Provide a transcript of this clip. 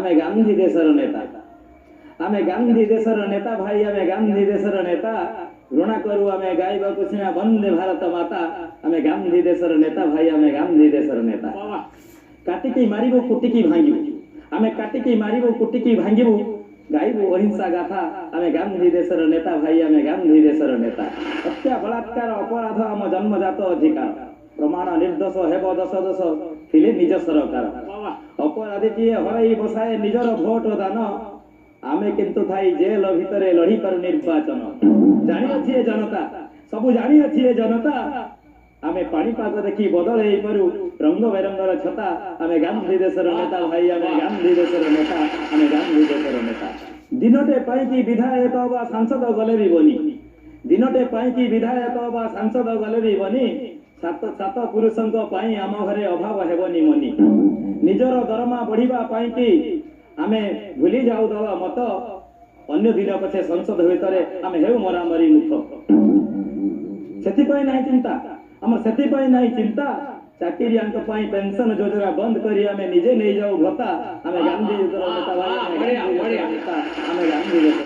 आमे गांधी देशर नेता आमे गांधी देशर नेता भाई आमे गांधी देशर नेता ऋण करू आमे गाइबा कुछना वंदे भारत माता आमे गांधी देशर नेता भाई आमे गांधी देशर नेता काटिकी मारिबो कुटिकी भांगिबो आमे काटिकी मारिबो कुटिकी भांगिबो गाइबो अहिंसा गाथा आमे गांधी देशर नेता भाई आमे गांधी देशर नेता हत्या बलात्कार अपराध आम जन्मजात अधिकार प्रमाण निर्दोष हेब दश दश थिले निज सरकार अपराधी हराई बसाए निजर भोट दान आमे किंतु थाई जेल भितरे लड़ी पर निर्वाचन जानी अछि जनता सब जानी अछि जनता आमे पाणीपाग देखी बदल करू रंग बेरंगर छता आमे गांधी देशर नेता भाई आमे गांधी देशर नेता आमे गांधी देशर नेता दिनटे पाई विधायक बा सांसद गले भी बनी दिनटे पाई विधायक बा सांसद गले भी बनी सात सात पुरुषंक पाई आम घरे अभाव हेबनी मनी निजर दरमा बढ़िबा पाई कि आमे भूली जाऊ दल मत अन्य दिन पछे संसद भितरे आमे हेउ मरामरी मुख सेति पाई नाही चिंता हमर सेति पाई नाही चिंता चाकरियांक पाई पेंशन योजना बंद करी आमे निजे नै जाऊ भत्ता आमे गांधी नेता भाई आमे गांधी